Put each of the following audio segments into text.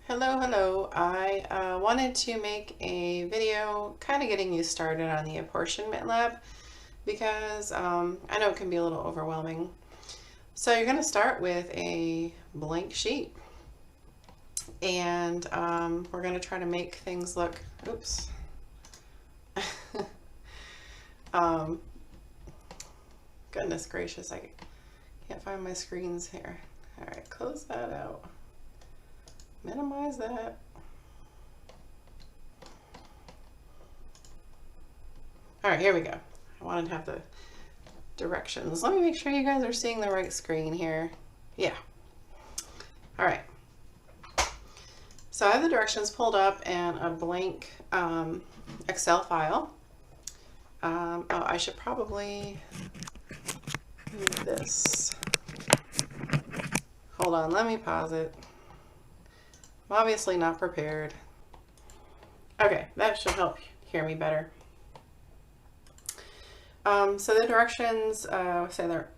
Hello. I wanted to make a video kind of getting you started on the Apportionment Lab because I know it can be a little overwhelming. So you're going to start with a blank sheet and we're going to try to make things look, oops. Goodness gracious, I can't find my screens here. All right, close that out. Minimize that. All right, here we go. I wanted to have the directions. Let me make sure you guys are seeing the right screen here. Yeah. All right. So I have the directions pulled up and a blank Excel file. Oh, I should probably move this. Hold on, let me pause it. I'm obviously not prepared. Okay, that should help hear me better. So the directions say that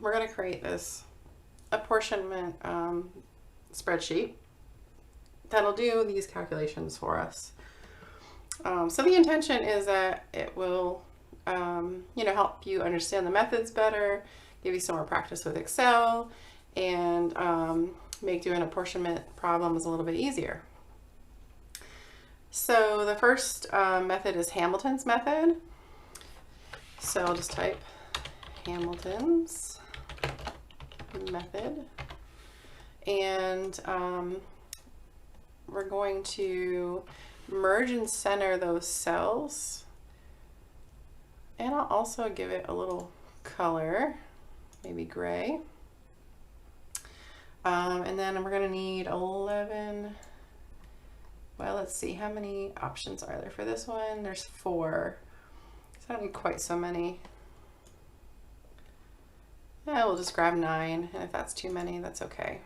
we're going to create this apportionment spreadsheet that'll do these calculations for us. So the intention is that it will, help you understand the methods better, give you some more practice with Excel, and make doing apportionment problems a little bit easier. So the first method is Hamilton's method. So I'll just type Hamilton's method, and we're going to merge and center those cells, and I'll also give it a little color, maybe gray. And then we're going to need 11. Well, let's see, how many options are there for this one? There's 4. So I don't need quite so many. Yeah, we'll just grab 9, and if that's too many, that's okay.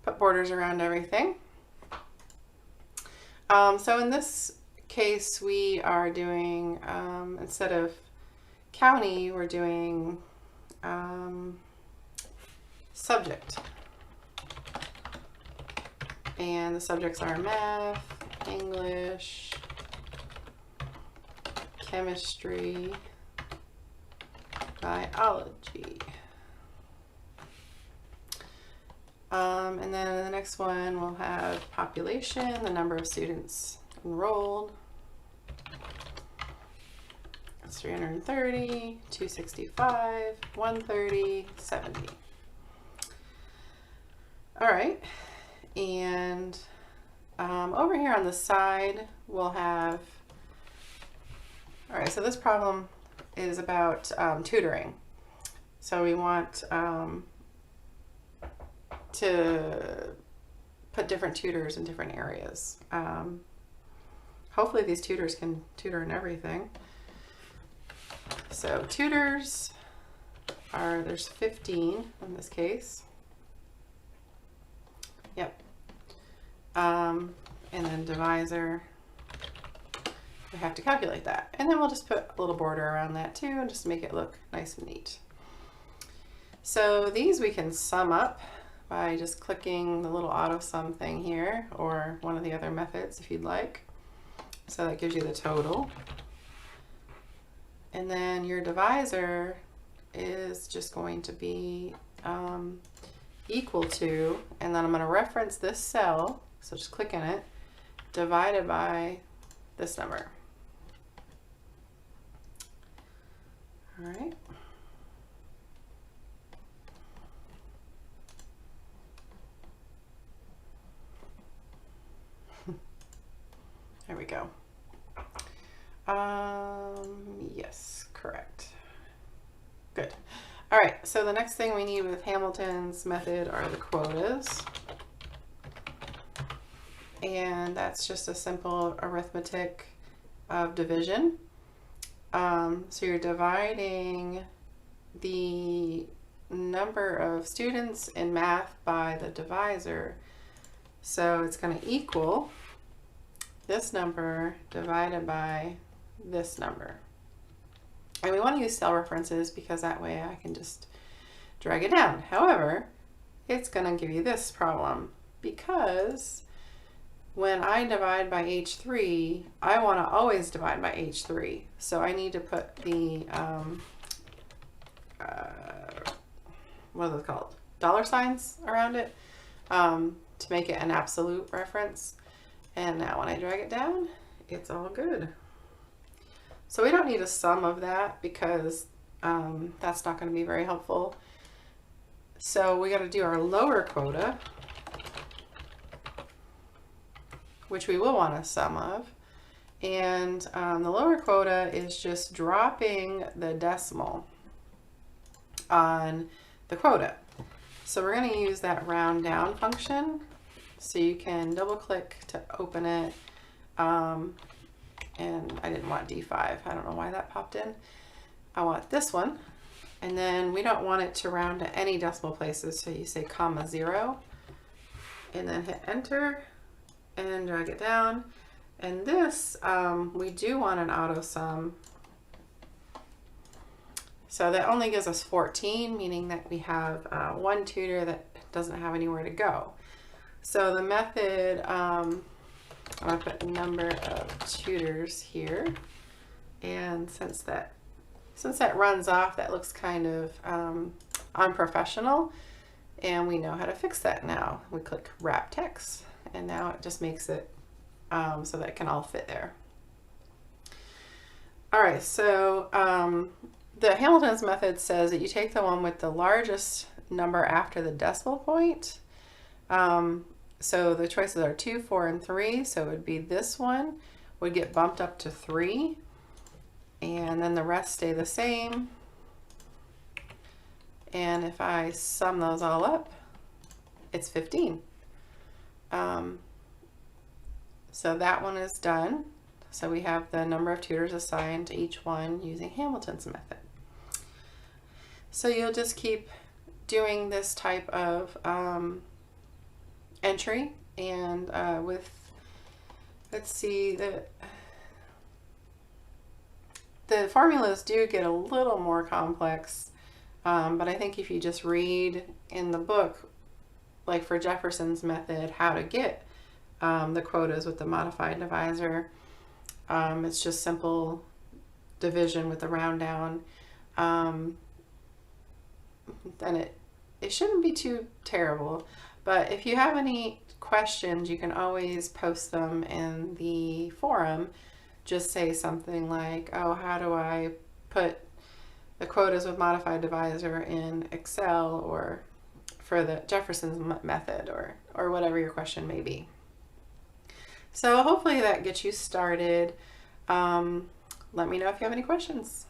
Put borders around everything. So in this case, we are doing, instead of county, we're doing subject. And the subjects are math, English, chemistry, biology. And then the next one we'll have population, the number of students enrolled. That's 330, 265, 130, 70. All right. And over here on the side, we'll have, all right, so this problem is about tutoring. So we want to put different tutors in different areas. Hopefully these tutors can tutor in everything. So tutors are, there's 15 in this case. Yep. And then divisor, we have to calculate that. And then we'll just put a little border around that too, and just make it look nice and neat. So these we can sum up by just clicking the little auto sum thing here, or one of the other methods if you'd like. So that gives you the total. And then your divisor is just going to be equal to, and then I'm going to reference this cell, so just click in it, divided by this number. All right. There we go. Yes, correct. Good. All right, so the next thing we need with Hamilton's method are the quotas. And that's just a simple arithmetic of division. So you're dividing the number of students in math by the divisor. So it's going to equal this number divided by this number. And we want to use cell references because that way I can just drag it down. However, it's going to give you this problem because when I divide by H3, I want to always divide by H3. So I need to put the, what are those called? Dollar signs around it to make it an absolute reference. And now when I drag it down, it's all good. So we don't need a sum of that because that's not going to be very helpful. So we got to do our lower quota, which we will want a sum of. And the lower quota is just dropping the decimal on the quota. So we're going to use that round down function. So you can double click to open it. And I didn't want D5. I don't know why that popped in. I want this one. And then we don't want it to round to any decimal places. So you say comma 0 and then hit enter and drag it down. And this, we do want an auto sum. So that only gives us 14, meaning that we have one tutor that doesn't have anywhere to go. So the method, I'm going to put number of tutors here. And since that runs off, that looks kind of unprofessional. And we know how to fix that now. We click wrap text. And now it just makes it so that it can all fit there. All right, so the Hamilton's method says that you take the one with the largest number after the decimal point. So the choices are 2, 4, and 3. So it would be this one would get bumped up to 3. And then the rest stay the same. And if I sum those all up, it's 15. So that one is done. So we have the number of tutors assigned to each one using Hamilton's method. So you'll just keep doing this type of entry, and with, let's see, the formulas do get a little more complex, but I think if you just read in the book, like for Jefferson's method, how to get the quotas with the modified divisor, it's just simple division with the round down. Then it shouldn't be too terrible. But if you have any questions, you can always post them in the forum. Just say something like, oh, how do I put the quotas with modified divisor in Excel, or for the Jefferson's method, or whatever your question may be. So hopefully that gets you started. Let me know if you have any questions.